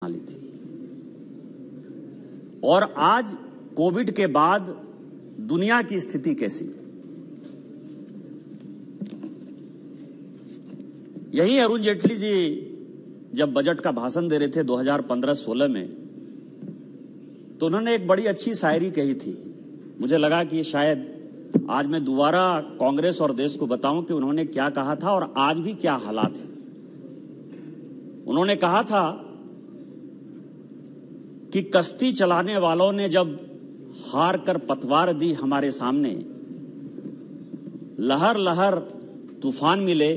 ली थी। और आज कोविड के बाद दुनिया की स्थिति कैसी है? यही अरुण जेटली जी जब बजट का भाषण दे रहे थे 2015-16 में, तो उन्होंने एक बड़ी अच्छी शायरी कही थी। मुझे लगा कि शायद आज मैं दोबारा कांग्रेस और देश को बताऊं कि उन्होंने क्या कहा था और आज भी क्या हालात है। उन्होंने कहा था कि कश्ती चलाने वालों ने जब हार कर पतवार दी हमारे सामने, लहर लहर तूफान मिले,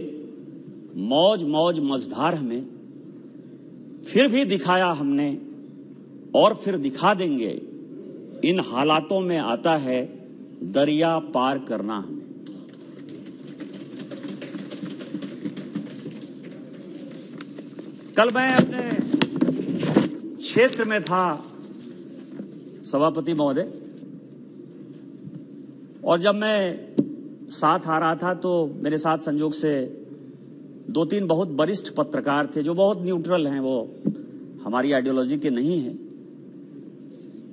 मौज मौज मझधार हमें, फिर भी दिखाया हमने और फिर दिखा देंगे। इन हालातों में आता है दरिया पार करना हमें। कल मैं अपने क्षेत्र में था सभापति महोदय, और जब मैं साथ आ रहा था तो मेरे साथ संयोग से 2-3 बहुत वरिष्ठ पत्रकार थे जो बहुत न्यूट्रल हैं, वो हमारी आइडियोलॉजी के नहीं हैं।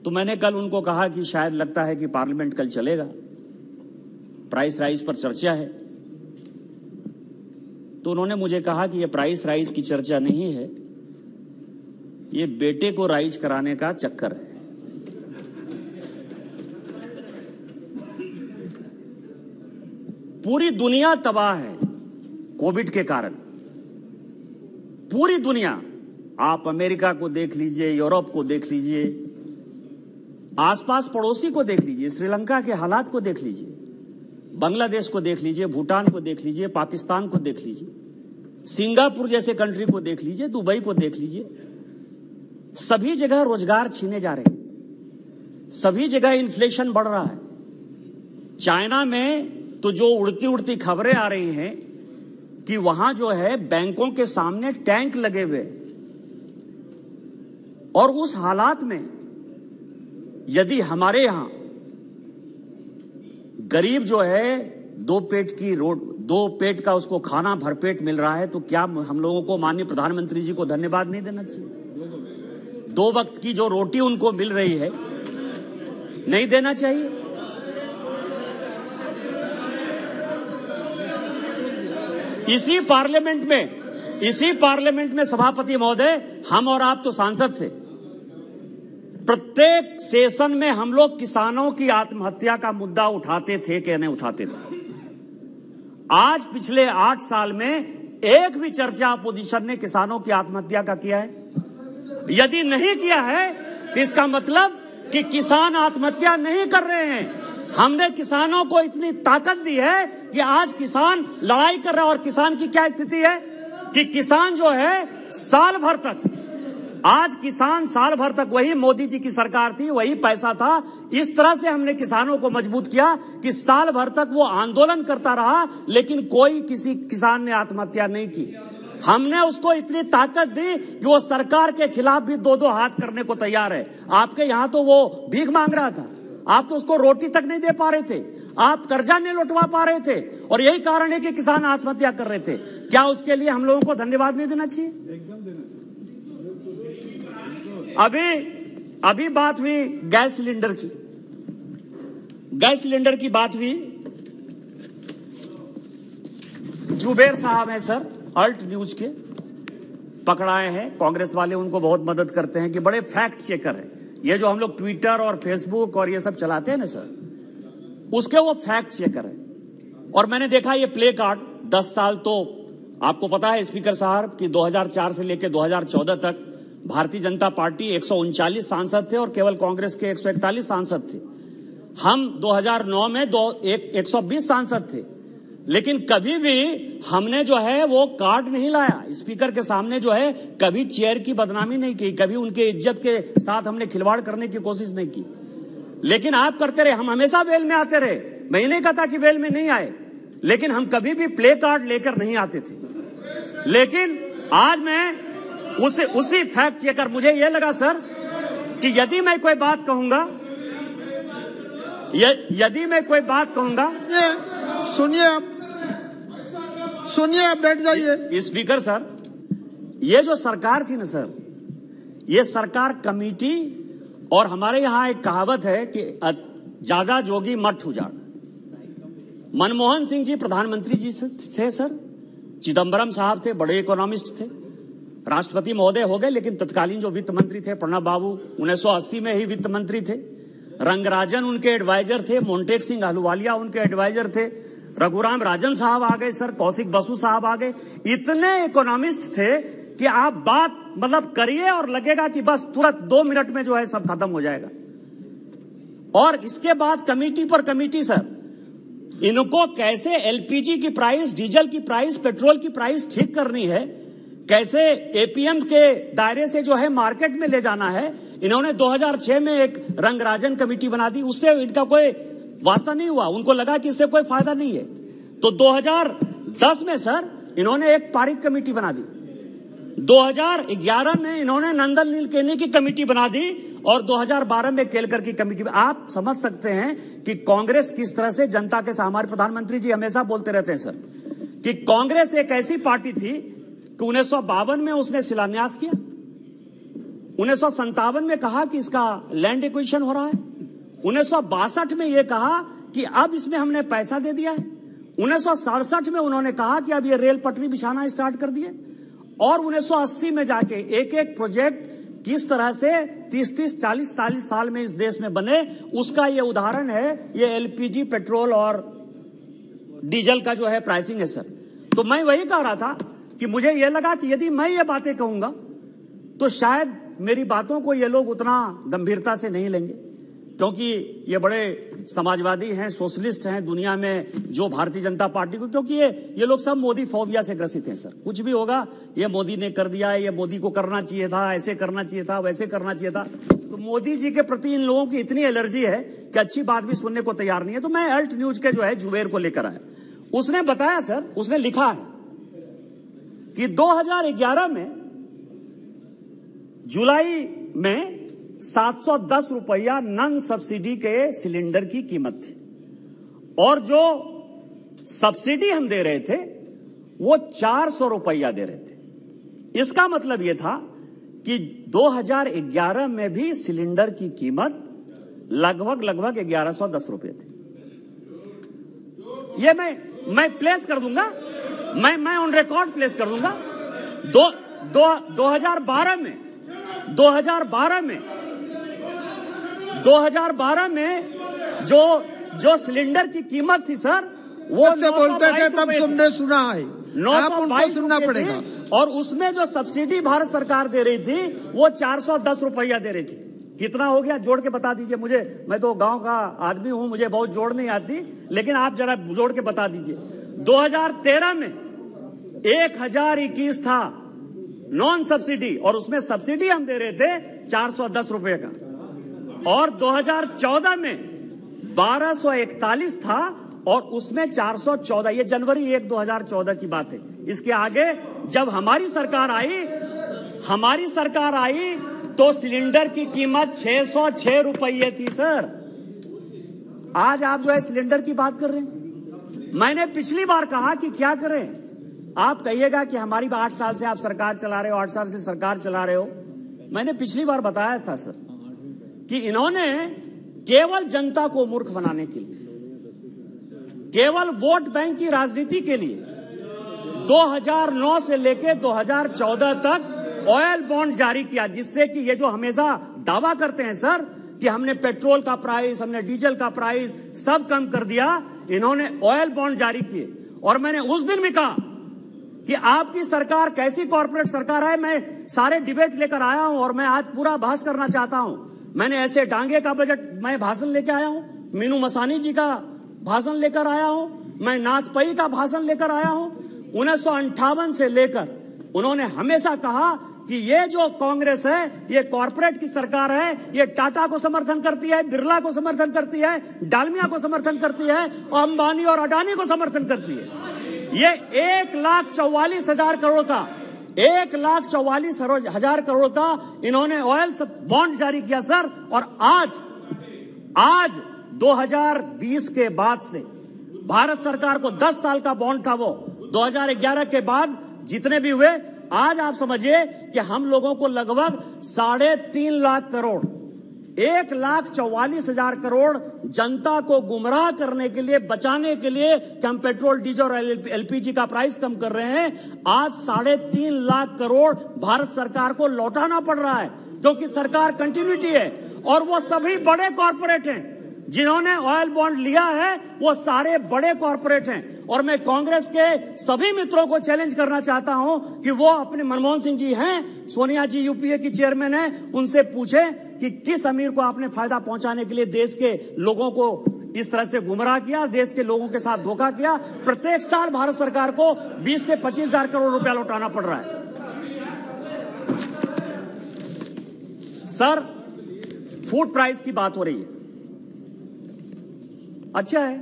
तो मैंने कल उनको कहा कि शायद लगता है कि पार्लियामेंट कल चलेगा, प्राइस राइज पर चर्चा है। तो उन्होंने मुझे कहा कि यह प्राइस राइज की चर्चा नहीं है, ये बेटे को राइज कराने का चक्कर है। पूरी दुनिया तबाह है कोविड के कारण, पूरी दुनिया। आप अमेरिका को देख लीजिए, यूरोप को देख लीजिए, आसपास पड़ोसी को देख लीजिए, श्रीलंका के हालात को देख लीजिए, बांग्लादेश को देख लीजिए, भूटान को देख लीजिए, पाकिस्तान को देख लीजिए, सिंगापुर जैसे कंट्री को देख लीजिए, दुबई को देख लीजिए। सभी जगह रोजगार छीने जा रहे हैं, सभी जगह इन्फ्लेशन बढ़ रहा है। चाइना में तो जो उड़ती उड़ती खबरें आ रही हैं कि वहां जो है बैंकों के सामने टैंक लगे हुए, और उस हालात में यदि हमारे यहां गरीब जो है दो पेट का उसको खाना भरपेट मिल रहा है, तो क्या हम लोगों को माननीय प्रधानमंत्री जी को धन्यवाद नहीं देना चाहिए? 2 वक्त की जो रोटी उनको मिल रही है, नहीं देना चाहिए? इसी पार्लियामेंट में सभापति महोदय, हम और आप तो सांसद थे। प्रत्येक सेशन में हम लोग किसानों की आत्महत्या का मुद्दा उठाते थे कि नहीं उठाते थे? आज पिछले 8 साल में एक भी चर्चा अपोजिशन ने किसानों की आत्महत्या का किया है? यदि नहीं किया है तो इसका मतलब कि किसान आत्महत्या नहीं कर रहे हैं। हमने किसानों को इतनी ताकत दी है कि आज किसान लड़ाई कर रहा है। और किसान की क्या स्थिति है कि किसान जो है साल भर तक वही मोदी जी की सरकार थी, वही पैसा था। इस तरह से हमने किसानों को मजबूत किया कि साल भर तक वो आंदोलन करता रहा, लेकिन कोई किसी किसान ने आत्महत्या नहीं की। हमने उसको इतनी ताकत दी कि वो सरकार के खिलाफ भी 2-2 हाथ करने को तैयार है। आपके यहां तो वो भीख मांग रहा था, आप तो उसको रोटी तक नहीं दे पा रहे थे, आप कर्जा नहीं लौटवा पा रहे थे, और यही कारण है कि किसान आत्महत्या कर रहे थे। क्या उसके लिए हम लोगों को धन्यवाद नहीं देना चाहिए? एकदम देना चाहिए। अभी बात हुई गैस सिलेंडर की बात हुई। जुबेर साहब हैं सर, अल्ट न्यूज के, पकड़ाए हैं। कांग्रेस वाले उनको बहुत मदद करते हैं कि बड़े फैक्ट चेकर है। ये जो हम लोग ट्विटर और फेसबुक और ये सब चलाते हैं ना सर, उसके वो फैक्ट चेकर है। और मैंने देखा ये प्ले कार्ड 10 साल, तो आपको पता है स्पीकर साहब कि 2004 से लेकर 2014 तक भारतीय जनता पार्टी 139 सांसद थे और केवल कांग्रेस के 141 सांसद थे। हम 2009 में 120 सांसद थे, लेकिन कभी भी हमने जो है वो कार्ड नहीं लाया स्पीकर के सामने, जो है कभी चेयर की बदनामी नहीं की, कभी उनके इज्जत के साथ हमने खिलवाड़ करने की कोशिश नहीं की। लेकिन आप करते रहे, हम हमेशा वेल में आते रहे। मैं नहीं कहता कि वेल में नहीं आए, लेकिन हम कभी भी प्ले कार्ड लेकर नहीं आते थे। लेकिन आज मैं उसी फैक्ट चेकर, मुझे यह लगा सर कि यदि मैं कोई बात कहूंगा, सुनिए आप बैठ जाइए। स्पीकर सर, ये जो सरकार थी ना सर, ये सरकार कमेटी, और हमारे यहां एक कहावत है कि ज्यादा जोगी मत उजाड़। मनमोहन सिंह जी प्रधानमंत्री जी से सर, चिदंबरम साहब थे, बड़े इकोनॉमिस्ट थे, राष्ट्रपति महोदय हो गए, लेकिन तत्कालीन जो वित्त मंत्री थे प्रणब बाबू 1980 में ही वित्त मंत्री थे। रंगराजन उनके एडवाइजर थे, मोन्टेक सिंह अहलूवालिया उनके एडवाइजर थे, रघुराम राजन साहब आ गए सर, कौशिक बसु साहब आ गए। इतने इकोनॉमिस्ट थे कि आप बात मतलब करिए और लगेगा कि बस तुरंत 2 मिनट में जो है सब खत्म हो जाएगा। और इसके बाद कमेटी पर कमेटी सर, इनको कैसे एलपीजी की प्राइस, डीजल की प्राइस, पेट्रोल की प्राइस ठीक करनी है, कैसे एपीएम के दायरे से जो है मार्केट में ले जाना है। इन्होंने 2006 में एक रंगराजन कमेटी बना दी, उससे इनका कोई वास्ता नहीं हुआ, उनको लगा कि इससे कोई फायदा नहीं है। तो 2010 में सर इन्होंने एक पारिक कमेटी बना दी, 2011 में इन्होंने नंदन नीलकेनी की कमेटी बना दी, और 2012 में केलकर की कमेटी। आप समझ सकते हैं कि कांग्रेस किस तरह से जनता के साथ, हमारे प्रधानमंत्री जी हमेशा बोलते रहते हैं सर कि कांग्रेस एक ऐसी पार्टी थी कि 1952 में उसने शिलान्यास किया, 1957 में कहा कि इसका लैंड एक्विजिशन हो रहा है, 1962 में यह कहा कि अब इसमें हमने पैसा दे दिया है, 1967 में उन्होंने कहा कि अब ये रेल पटरी बिछाना स्टार्ट कर दिए, और 1980 में जाके एक एक प्रोजेक्ट किस तरह से 30-30, 40-40 साल में इस देश में बने, उसका ये उदाहरण है ये एलपीजी, पेट्रोल और डीजल का जो है प्राइसिंग है सर। तो मैं वही कह रहा था कि मुझे ये लगा कि यदि मैं ये बातें कहूंगा तो शायद मेरी बातों को ये लोग उतना गंभीरता से नहीं लेंगे, क्योंकि ये बड़े समाजवादी हैं, सोशलिस्ट हैं दुनिया में जो भारतीय जनता पार्टी को, क्योंकि ये लोग सब मोदी फोबिया से ग्रसित हैं सर। कुछ भी होगा ये मोदी ने कर दिया है, ये मोदी को करना चाहिए था, ऐसे करना चाहिए था, वैसे करना चाहिए था। तो मोदी जी के प्रति इन लोगों की इतनी एलर्जी है कि अच्छी बात भी सुनने को तैयार नहीं है। तो मैं अल्ट न्यूज के जो है जुबेर को लेकर आया, उसने बताया सर, उसने लिखा है कि 2011 में जुलाई में 710 रुपया नॉन सब्सिडी के सिलेंडर की कीमत थी, और जो सब्सिडी हम दे रहे थे वो 400 रुपया दे रहे थे। इसका मतलब यह था कि 2011 में भी सिलेंडर की कीमत लगभग 1110 रुपये थी। ये मैं प्लेस कर दूंगा, मैं ऑन रिकॉर्ड प्लेस कर दूंगा। 2012 में जो सिलेंडर की कीमत थी सर, वो से बोलते थे तब तुमने सुना है, आप उनको सुनना पड़ेगा। और उसमें जो सब्सिडी भारत सरकार दे रही थी वो 410 रुपया दे रही थी। कितना हो गया जोड़ के बता दीजिए मुझे, मैं तो गांव का आदमी हूं, मुझे बहुत जोड़ नहीं आती, लेकिन आप जरा जोड़ के बता दीजिए। 2013 में 1021 था नॉन सब्सिडी, और उसमें सब्सिडी हम दे रहे थे 410 रुपए का, और 2014 में 1241 था और उसमें 414। ये जनवरी 1, 2014 की बात है। इसके आगे जब हमारी सरकार आई तो सिलेंडर की कीमत 606 रुपये थी सर। आज आप जो है सिलेंडर की बात कर रहे हैं। मैंने पिछली बार कहा कि क्या करें, आप कहिएगा कि हमारी 8 साल से आप सरकार चला रहे हो, 8 साल से सरकार चला रहे हो। मैंने पिछली बार बताया था सर कि इन्होंने केवल जनता को मूर्ख बनाने के लिए, केवल वोट बैंक की राजनीति के लिए 2009 से लेकर 2014 तक ऑयल बॉन्ड जारी किया, जिससे कि ये जो हमेशा दावा करते हैं सर कि हमने पेट्रोल का प्राइस, हमने डीजल का प्राइस सब कम कर दिया, इन्होंने ऑयल बॉन्ड जारी किए। और मैंने उस दिन भी कहा कि आपकी सरकार कैसी कॉर्पोरेट सरकार है। मैं सारे डिबेट लेकर आया हूं और मैं आज पूरा बहस करना चाहता हूं। मैंने ऐसे डांगे का बजट मैं भाषण लेकर आया हूं, मीनू मसानी जी का भाषण लेकर आया हूं, मैं नाथ पई का भाषण लेकर आया हूं। 1958 से लेकर उन्होंने हमेशा कहा कि ये जो कांग्रेस है ये कॉर्पोरेट की सरकार है, ये टाटा को समर्थन करती है, बिरला को समर्थन करती है, डालमिया को समर्थन करती है, और अंबानी और अडानी को समर्थन करती है। ये 1,44,000 करोड़ का 1,44,000 करोड़ का इन्होंने ऑयल बॉन्ड जारी किया सर। और आज 2020 के बाद से भारत सरकार को 10 साल का बॉन्ड था, वो 2011 के बाद जितने भी हुए आज आप समझिए कि हम लोगों को लगभग 3.5 लाख करोड़, 1,44,000 करोड़ जनता को गुमराह करने के लिए, बचाने के लिए कि हम पेट्रोल, डीजल और एलपीजी का प्राइस कम कर रहे हैं। आज 3.5 लाख करोड़ भारत सरकार को लौटाना पड़ रहा है, क्योंकि सरकार कंटिन्यूटी है। और वो सभी बड़े कॉर्पोरेट हैं जिन्होंने ऑयल बॉन्ड लिया है, वो सारे बड़े कॉर्पोरेट हैं। और मैं कांग्रेस के सभी मित्रों को चैलेंज करना चाहता हूं कि वो अपने, मनमोहन सिंह जी हैं, सोनिया जी यूपीए की चेयरमैन है, उनसे पूछें कि किस अमीर को आपने फायदा पहुंचाने के लिए देश के लोगों को इस तरह से गुमराह किया, देश के लोगों के साथ धोखा किया। प्रत्येक साल भारत सरकार को 20 से 25,000 करोड़ रुपया लौटाना पड़ रहा है। सर, फूड प्राइस की बात हो रही है। अच्छा है,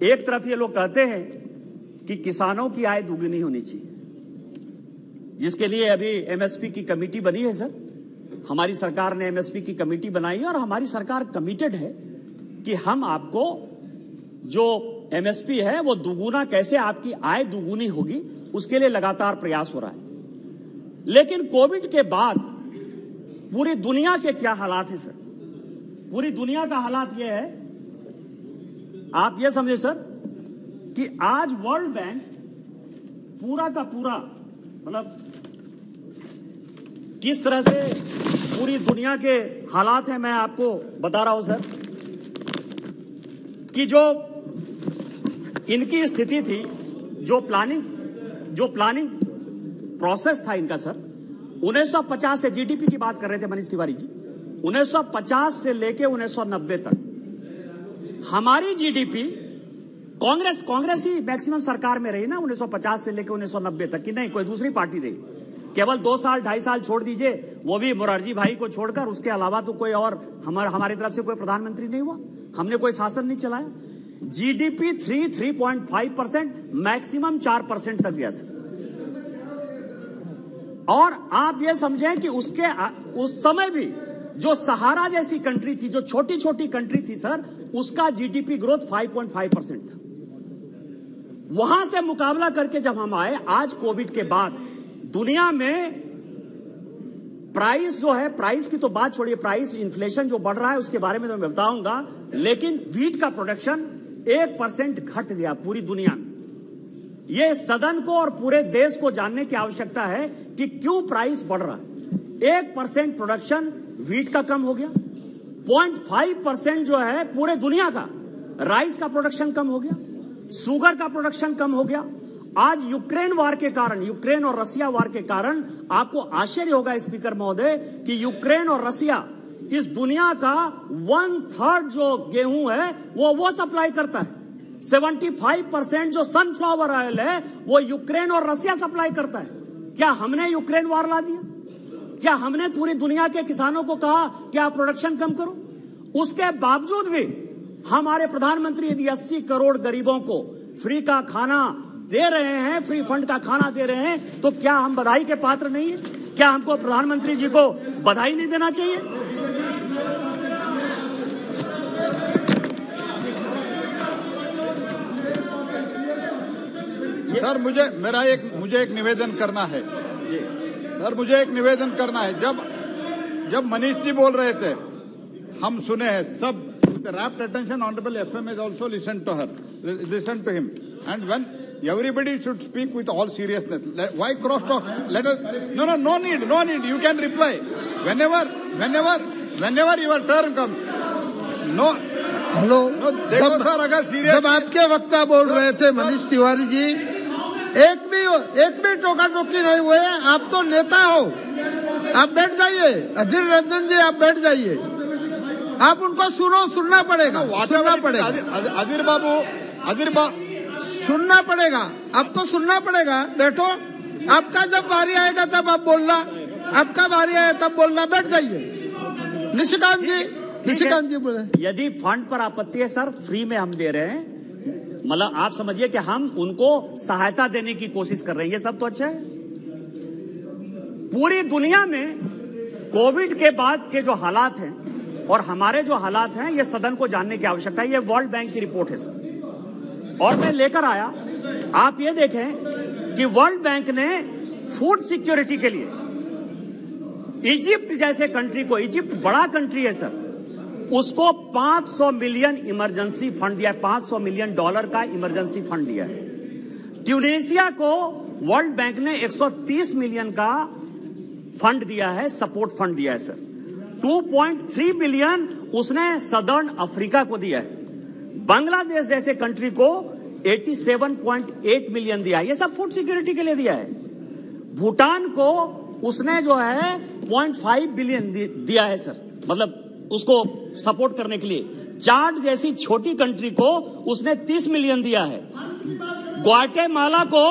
एक तरफ ये लोग कहते हैं कि किसानों की आय दुगनी होनी चाहिए, जिसके लिए अभी एमएसपी की कमेटी बनी है। सर, हमारी सरकार ने एमएसपी की कमेटी बनाई है और हमारी सरकार कमिटेड है कि हम आपको जो एमएसपी है वो दुगुना, कैसे आपकी आय दुगुनी होगी, उसके लिए लगातार प्रयास हो रहा है। लेकिन कोविड के बाद पूरी दुनिया के क्या हालात है सर? पूरी दुनिया का हालात यह है, आप ये समझे सर, कि आज वर्ल्ड बैंक पूरा का पूरा, मतलब किस तरह से पूरी दुनिया के हालात हैं, मैं आपको बता रहा हूं सर, कि जो इनकी स्थिति थी, जो प्लानिंग प्रोसेस था इनका सर, 1950 से, जीडीपी की बात कर रहे थे मनीष तिवारी जी, 1950 से लेके 1990 तक हमारी जीडीपी, कांग्रेस ही मैक्सिमम सरकार में रही ना 1950 से लेकर 1990 तक, कि नहीं कोई दूसरी पार्टी रही? केवल 2 साल 2.5 साल छोड़ दीजिए, वो भी मोरारजी भाई को छोड़कर, उसके अलावा तो कोई और हमारी तरफ से कोई प्रधानमंत्री नहीं हुआ, हमने कोई शासन नहीं चलाया। जीडीपी 3.5%, मैक्सिमम 4% तक गया सर। और आप ये समझें कि उस समय भी जो सहारा जैसी कंट्री थी, जो छोटी छोटी कंट्री थी सर, उसका जीडीपी ग्रोथ 5.5% था। वहां से मुकाबला करके जब हम आए, आज कोविड के बाद दुनिया में प्राइस जो है, प्राइस की तो बात छोड़िए, प्राइस इन्फ्लेशन जो बढ़ रहा है उसके बारे में तो मैं बताऊंगा, लेकिन व्हीट का प्रोडक्शन 1% घट गया पूरी दुनिया में। यह सदन को और पूरे देश को जानने की आवश्यकता है कि क्यों प्राइस बढ़ रहा है। 1% प्रोडक्शन व्हीट का कम हो गया, 0.5% जो है पूरे दुनिया का राइस का प्रोडक्शन कम हो गया, शुगर का प्रोडक्शन कम हो गया। आज यूक्रेन वार के कारण, यूक्रेन और रसिया वार के कारण, आपको आश्चर्य होगा स्पीकर महोदय कि यूक्रेन और रसिया इस दुनिया का 1/3 जो गेहूं है वो सप्लाई करता है। 75% जो सनफ्लावर ऑयल है वो यूक्रेन और रसिया सप्लाई करता है। क्या हमने यूक्रेन वार ला दिया? क्या हमने पूरी दुनिया के किसानों को कहा कि आप प्रोडक्शन कम करो? उसके बावजूद भी हमारे प्रधानमंत्री यदि 80 करोड़ गरीबों को फ्री का खाना दे रहे हैं, फ्री फंड का खाना दे रहे हैं, तो क्या हम बधाई के पात्र नहीं है? क्या हमको प्रधानमंत्री जी को बधाई नहीं देना चाहिए? सर, मुझे एक निवेदन करना है सर, मुझे एक निवेदन करना है। जब मनीष जी बोल रहे थे, हम सुने हैं सब, rapt attention, honorable FM has also listened to him, and when everybody should speak with all seriousness. Why cross talk? Let us, no need, you can reply whenever your turn comes. No, hello, देखो sir, अगर serious, जब आपके वक्ता बोल रहे थे मनीष तिवारी जी, एक भी टोका टोकी नहीं हुए। आप तो नेता हो, आप बैठ जाइए। अधीर रंजन जी, आप बैठ जाइए, आप उनको सुनना पड़ेगा, सुनना पड़ेगा, आपको सुनना पड़ेगा। बैठो, आपका जब बारी आएगा तब आप बोलना, आपका बारी आया तब बोलना। बैठ जाइए। निशिकांत जी बोले। यदि फंड पर आपत्ति है सर, फ्री में हम दे रहे हैं, मतलब आप समझिए कि हम उनको सहायता देने की कोशिश कर रहे हैं, ये सब तो अच्छा है। पूरी दुनिया में कोविड के बाद के जो हालात हैं और हमारे जो हालात हैं, ये सदन को जानने की आवश्यकता है। ये वर्ल्ड बैंक की रिपोर्ट है सर, और मैं लेकर आया। आप ये देखें कि वर्ल्ड बैंक ने फूड सिक्योरिटी के लिए इजिप्ट जैसे कंट्री को, इजिप्ट बड़ा कंट्री है सर, उसको 500 मिलियन इमरजेंसी फंड दिया है, $500 मिलियन का इमरजेंसी फंड दिया है। ट्यूनीशिया को वर्ल्ड बैंक ने 130 मिलियन का फंड दिया है, सपोर्ट फंड दिया है सर। 2.3 बिलियन उसने सदर्न अफ्रीका को दिया है। बांग्लादेश जैसे कंट्री को 87.8 मिलियन दिया है, ये सब फूड सिक्योरिटी के लिए दिया है। भूटान को उसने जो है 0.5 बिलियन दिया है सर, मतलब उसको सपोर्ट करने के लिए। चाड जैसी छोटी कंट्री को उसने 30 मिलियन दिया है। ग्वाटेमाला को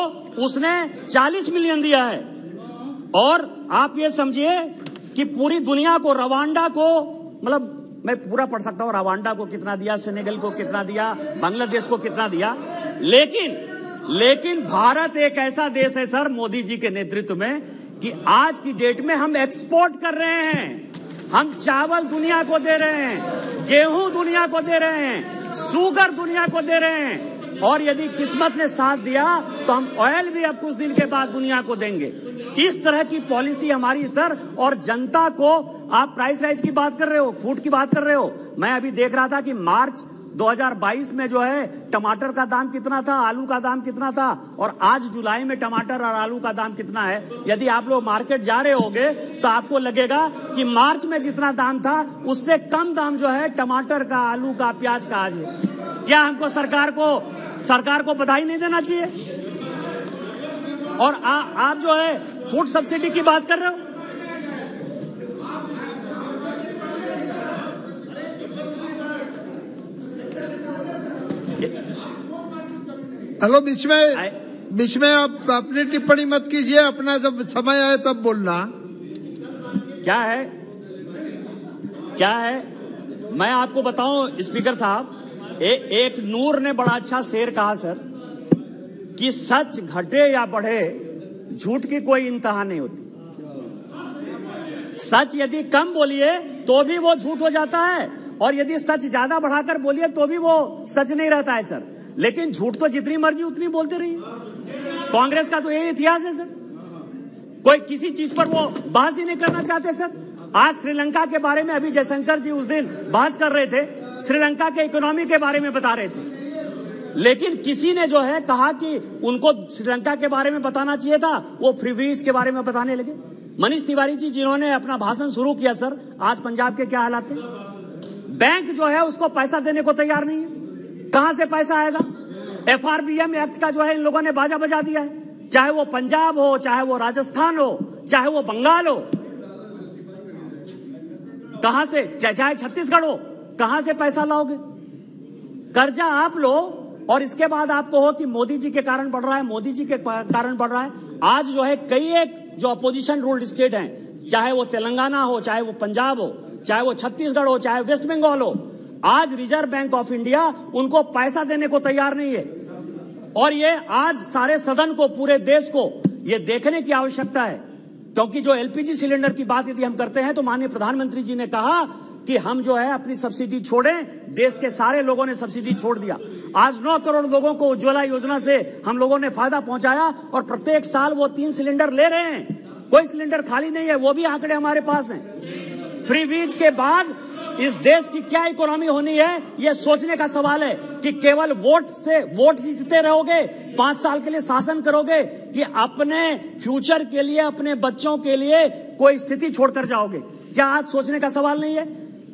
उसने 40 मिलियन दिया है। और आप ये समझिए कि पूरी दुनिया को, रवांडा को, मतलब मैं पूरा पढ़ सकता हूं, रवांडा को कितना दिया, सेनेगल को कितना दिया, बांग्लादेश को कितना दिया। लेकिन भारत एक ऐसा देश है सर, मोदी जी के नेतृत्व में, कि आज की डेट में हम एक्सपोर्ट कर रहे हैं। हम चावल दुनिया को दे रहे हैं, गेहूं दुनिया को दे रहे हैं, शुगर दुनिया को दे रहे हैं। और यदि किस्मत ने साथ दिया तो हम ऑयल भी अब कुछ दिन के बाद दुनिया को देंगे। इस तरह की पॉलिसी हमारी सर। और जनता को, आप प्राइस राइज की बात कर रहे हो, फूड की बात कर रहे हो। मैं अभी देख रहा था कि मार्च 2022 में जो है टमाटर का दाम कितना था, आलू का दाम कितना था, और आज जुलाई में टमाटर और आलू का दाम कितना है। यदि आप लोग मार्केट जा रहे होगे तो आपको लगेगा कि मार्च में जितना दाम था उससे कम दाम जो है टमाटर का, आलू का, प्याज का आज है। क्या हमको सरकार को बधाई नहीं देना चाहिए? और आप जो है फूड सब्सिडी की बात कर रहे हो। हेलो, बीच में आप अपनी टिप्पणी मत कीजिए, अपना जब समय आए तब बोलना। क्या है मैं आपको बताऊं स्पीकर साहब, एक नूर ने बड़ा अच्छा शेर कहा सर, कि सच घटे या बढ़े झूठ की कोई इंतहा नहीं होती। सच यदि कम बोलिए तो भी वो झूठ हो जाता है, और यदि सच ज्यादा बढ़ाकर बोलिए तो भी वो सच नहीं रहता है सर। लेकिन झूठ तो जितनी मर्जी उतनी बोलते रहिए। कांग्रेस का तो यही इतिहास है सर, कोई किसी चीज पर वो बहस ही नहीं करना चाहते सर। आज श्रीलंका के बारे में अभी जयशंकर जी उस दिन बहस कर रहे थे, श्रीलंका के इकोनॉमी के बारे में बता रहे थे। लेकिन किसी ने जो है कहा कि उनको श्रीलंका के बारे में बताना चाहिए था, वो फ्रीबीज के बारे में बताने लगे। मनीष तिवारी जी जिन्होंने अपना भाषण शुरू किया सर, आज पंजाब के क्या हालात है। बैंक जो है उसको पैसा देने को तैयार नहीं है। कहां से पैसा आएगा? FRBM एक्ट का जो है इन लोगों ने बाजा बजा दिया है। चाहे वो पंजाब हो, चाहे वो राजस्थान हो, चाहे वो बंगाल हो, कहां से, चाहे छत्तीसगढ़ हो, कहां से पैसा लाओगे? कर्जा आप लो और इसके बाद आप कहो कि मोदी जी के कारण बढ़ रहा है, मोदी जी के कारण बढ़ रहा है। आज जो है कई एक जो अपोजिशन रूल्ड स्टेट हैं, चाहे वो तेलंगाना हो, चाहे वो पंजाब हो, चाहे वो छत्तीसगढ़ हो, चाहे वेस्ट बंगाल हो, आज रिजर्व बैंक ऑफ इंडिया उनको पैसा देने को तैयार नहीं है। और ये आज सारे सदन को, पूरे देश को ये देखने की आवश्यकता है, क्योंकि जो LPG सिलेंडर की बात यदि हम करते हैं तो माननीय प्रधानमंत्री जी ने कहा कि हम जो है अपनी सब्सिडी छोड़ें। देश के सारे लोगों ने सब्सिडी छोड़ दिया। आज 9 करोड़ लोगों को उज्ज्वला योजना से हम लोगों ने फायदा पहुंचाया, और प्रत्येक साल वो 3 सिलेंडर ले रहे हैं। कोई सिलेंडर खाली नहीं है, वो भी आंकड़े हमारे पास हैं। फ्रीबीज के बाद इस देश की क्या इकोनॉमी होनी है, यह सोचने का सवाल है। कि केवल वोट जीतते रहोगे, 5 साल के लिए शासन करोगे, कि अपने फ्यूचर के लिए, अपने बच्चों के लिए कोई स्थिति छोड़कर जाओगे? क्या आज सोचने का सवाल नहीं है?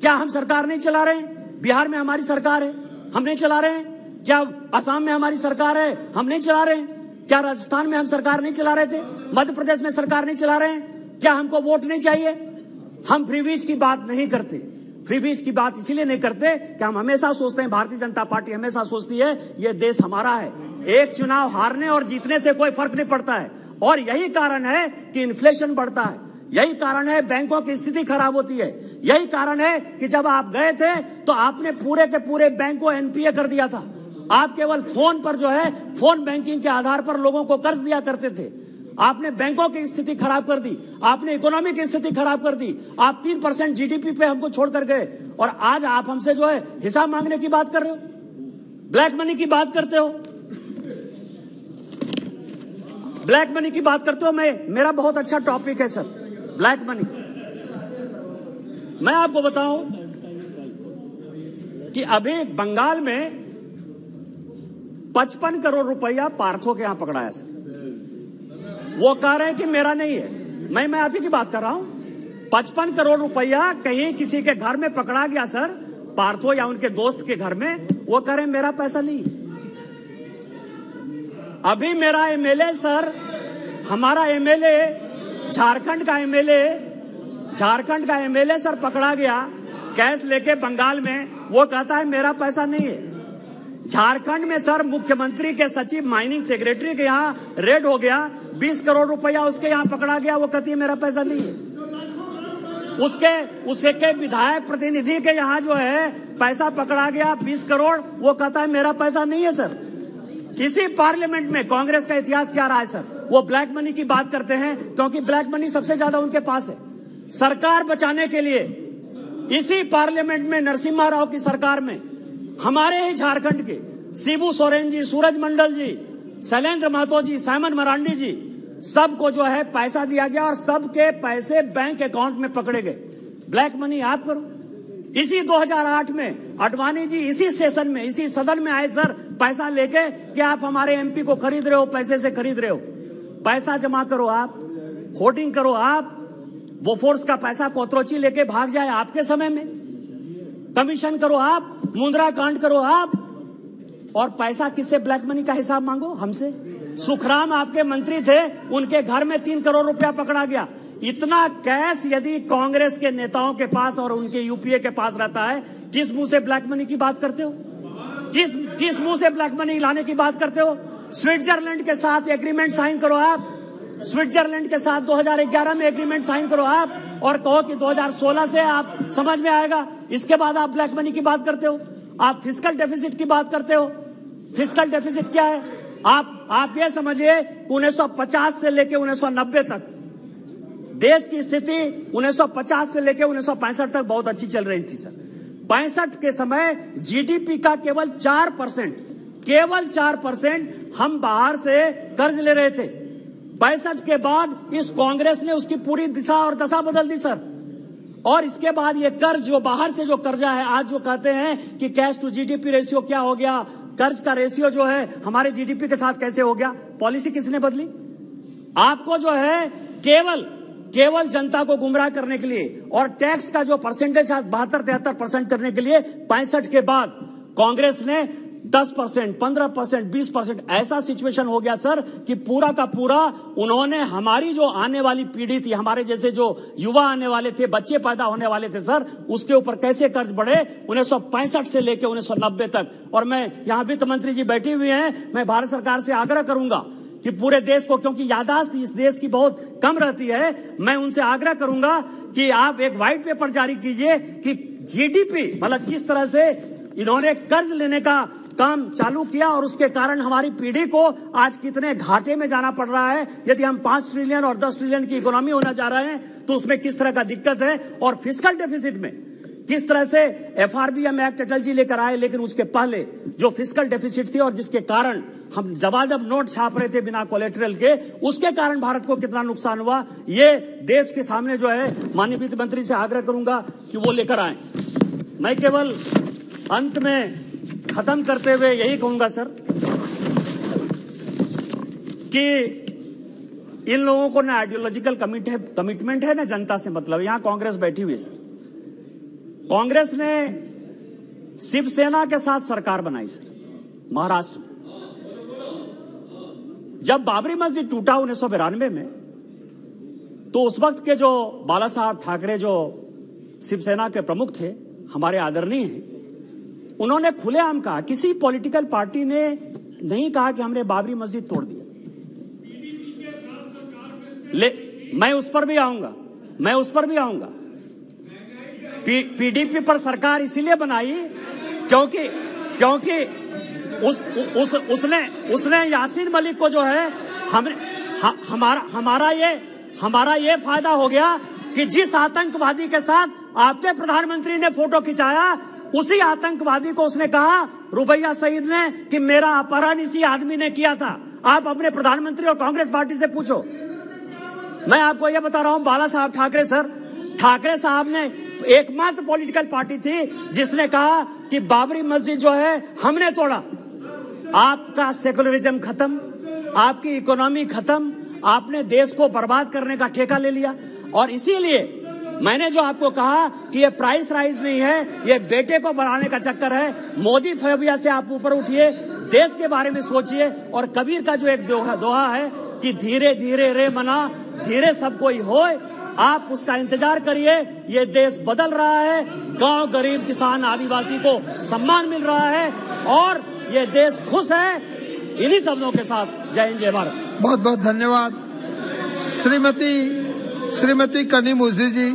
क्या हम सरकार नहीं चला रहे हैं? बिहार में हमारी सरकार है, हम नहीं चला रहे हैं? क्या असम में हमारी सरकार है, हम नहीं चला रहे हैं? क्या राजस्थान में हम सरकार नहीं चला रहे थे? मध्य प्रदेश में सरकार नहीं चला रहे हैं? क्या हमको वोट नहीं चाहिए? हम फ्रीबीज की बात नहीं करते। फ्रीबीज की बात इसीलिए नहीं करते कि हम हमेशा सोचते हैं, भारतीय जनता पार्टी हमेशा सोचती है ये देश हमारा है। एक चुनाव हारने और जीतने से कोई फर्क नहीं पड़ता है। और यही कारण है कि इन्फ्लेशन बढ़ता है, यही कारण है बैंकों की स्थिति खराब होती है, यही कारण है कि जब आप गए थे तो आपने पूरे के पूरे बैंक को NPA कर दिया था। आप केवल फोन पर जो है फोन बैंकिंग के आधार पर लोगों को कर्ज दिया करते थे। आपने बैंकों की स्थिति खराब कर दी, आपने इकोनॉमी की स्थिति खराब कर दी। आप 3% GDP पे हमको छोड़कर गए, और आज आप हमसे जो है हिसाब मांगने की बात कर रहे हो, ब्लैक मनी की बात करते हो। ब्लैक मनी की बात करते हो, मेरा बहुत अच्छा टॉपिक है सर, ब्लैक मनी। मैं आपको बताऊं कि अभी बंगाल में 55 करोड़ रुपया पार्थो के यहां पकड़ाया सर। वो कह रहे हैं कि मेरा नहीं है, मैं आप ही की बात कर रहा हूं। 55 करोड़ रुपया कहीं किसी के घर में पकड़ा गया सर, पार्थो या उनके दोस्त के घर में। वो कह रहे हैं मेरा पैसा नहीं। अभी मेरा एमएलए सर, हमारा एमएलए झारखंड का एमएलए सर पकड़ा गया कैश लेके बंगाल में। वो कहता है मेरा पैसा नहीं है। झारखंड में सर मुख्यमंत्री के सचिव माइनिंग सेक्रेटरी के यहां रेड हो गया, 20 करोड़ रुपया उसके यहां पकड़ा गया। वो कहती है मेरा पैसा नहीं है। उसके विधायक प्रतिनिधि के यहां जो है पैसा पकड़ा गया 20 करोड़, वो कहता है मेरा पैसा नहीं है सर। इसी पार्लियामेंट में कांग्रेस का इतिहास क्या रहा है सर? वो ब्लैक मनी की बात करते हैं क्योंकि ब्लैक मनी सबसे ज्यादा उनके पास है। सरकार बचाने के लिए इसी पार्लियामेंट में नरसिम्हा राव की सरकार में हमारे ही झारखंड के शिबू सोरेन जी, सूरज मंडल जी, शैलेंद्र महतो जी, साइमन मरांडी जी, सबको जो है पैसा दिया गया और सबके पैसे बैंक अकाउंट में पकड़े गए। ब्लैक मनी आप करो। इसी 2008 में अडवाणी जी इसी सेशन में, इसी सदन में आए सर पैसा लेके कि आप हमारे एमपी को खरीद रहे हो, पैसे से खरीद रहे हो। पैसा जमा करो आप, होर्डिंग करो आप। वो फोर्स का पैसा कोतरोची लेके भाग जाए आपके समय में, कमीशन करो आप, मुंद्रा कांड करो आप, और पैसा किससे ब्लैक मनी का हिसाब मांगो? हमसे। सुखराम आपके मंत्री थे, उनके घर में 3 करोड़ रुपया पकड़ा गया। इतना कैश यदि कांग्रेस के नेताओं के पास और उनके यूपीए के पास रहता है, किस मुंह से ब्लैक मनी की बात करते हो? किस मुंह से ब्लैक मनी लाने की बात करते हो? स्विट्जरलैंड के साथ एग्रीमेंट साइन करो आप, स्विट्जरलैंड के साथ 2011 में एग्रीमेंट साइन करो आप, और कहो कि 2016 से आप समझ में आएगा। इसके बाद आप ब्लैक मनी की बात करते हो। आप फिस्कल डेफिसिट की बात करते हो। फिस्कल डेफिसिट क्या है? आप ये समझिए 1950 से लेकर 1990 तक देश की स्थिति 1950 से लेकर 1965 तक बहुत अच्छी चल रही थी सर। 65 के समय जीडीपी का केवल 4% हम बाहर से कर्ज ले रहे थे। 65 के बाद इस कांग्रेस ने उसकी पूरी दिशा और दशा बदल दी सर। और इसके बाद ये कर्ज जो बाहर से जो कर्जा है, आज जो कहते हैं कि कैश टू जीडीपी रेशियो क्या हो गया, कर्ज का रेशियो जो है हमारे जीडीपी के साथ कैसे हो गया? पॉलिसी किसने बदली? आपको जो है केवल जनता को गुमराह करने के लिए और टैक्स का जो परसेंटेज 72-73% करने के लिए 65 के बाद कांग्रेस ने 10%, 15%, 20% ऐसा सिचुएशन हो गया सर कि पूरा का पूरा उन्होंने हमारी जो आने वाली पीढ़ी थी, हमारे जैसे जो युवा आने वाले थे, बच्चे पैदा होने वाले थे सर, उसके ऊपर कैसे कर्ज बढ़े 1965 से लेकर 1990 तक। और मैं यहां वित्त मंत्री जी बैठी हुई हैं, मैं भारत सरकार से आग्रह करूंगा कि पूरे देश को, क्योंकि याददाश्त इस देश की बहुत कम रहती है, मैं उनसे आग्रह करूंगा कि आप एक व्हाइट पेपर जारी कीजिए कि जीडीपी मतलब किस तरह से इन्होंने कर्ज लेने का काम चालू किया और उसके कारण हमारी पीढ़ी को आज कितने घाटे में जाना पड़ रहा है। यदि हम 5 ट्रिलियन और 10 ट्रिलियन की इकोनॉमी होना जा रहे हैं तो उसमें किस तरह का दिक्कत है। और फिस्कल डेफिसिट में किस तरह से एफआरबीएम एक्ट अटल जी लेकर आए, लेकिन उसके पहले जो फिस्कल डेफिसिट थी और जिसके कारण हम जब नोट छाप रहे थे बिना कोलेटरल के, उसके कारण भारत को कितना नुकसान हुआ, ये देश के सामने जो है माननीय वित्त मंत्री से आग्रह करूंगा कि वो लेकर आए। मैं केवल अंत में खत्म करते हुए यही कहूंगा सर कि इन लोगों को ना आइडियोलॉजिकल कमिटमेंट है ना जनता से मतलब। यहां कांग्रेस बैठी हुई है सर। कांग्रेस ने शिवसेना के साथ सरकार बनाई सर महाराष्ट्र में। जब बाबरी मस्जिद टूटा 1992 में, तो उस वक्त के जो बाला साहब ठाकरे जो शिवसेना के प्रमुख थे, हमारे आदरणीय हैं, उन्होंने खुलेआम कहा, किसी पॉलिटिकल पार्टी ने नहीं कहा कि हमने बाबरी मस्जिद तोड़ दिया। मैं उस पर भी आऊंगा। पीडीपी पर सरकार इसीलिए बनाई क्योंकि उसने यासीन मलिक को जो है हमारा ये फायदा हो गया कि जिस आतंकवादी के साथ आपके प्रधानमंत्री ने फोटो खिंचाया, उसी आतंकवादी को उसने कहा रुबैया सईद ने कि मेरा अपहरण इसी आदमी ने किया था। आप अपने प्रधानमंत्री और कांग्रेस पार्टी से पूछो। मैं आपको यह बता रहा हूं, बाला साहब ठाकरे सर, ठाकरे साहब ने एकमात्र पॉलिटिकल पार्टी थी जिसने कहा कि बाबरी मस्जिद जो है हमने तोड़ा। आपका सेकुलरिज्म खत्म, आपकी इकोनॉमी खत्म, आपने देश को बर्बाद करने का ठेका ले लिया। और इसीलिए मैंने जो आपको कहा कि ये प्राइस राइज नहीं है, ये बेटे को बढ़ाने का चक्कर है। मोदी फोबिया से आप ऊपर उठिए, देश के बारे में सोचिए। और कबीर का जो एक दोहा है कि धीरे धीरे रे मना, धीरे सब कोई होए, आप उसका इंतजार करिए। ये देश बदल रहा है, गांव गरीब किसान आदिवासी को सम्मान मिल रहा है और ये देश खुश है। इन्हीं शब्दों के साथ जय हिंद, जय भारत। बहुत बहुत धन्यवाद। श्रीमती कनी मुजी जी।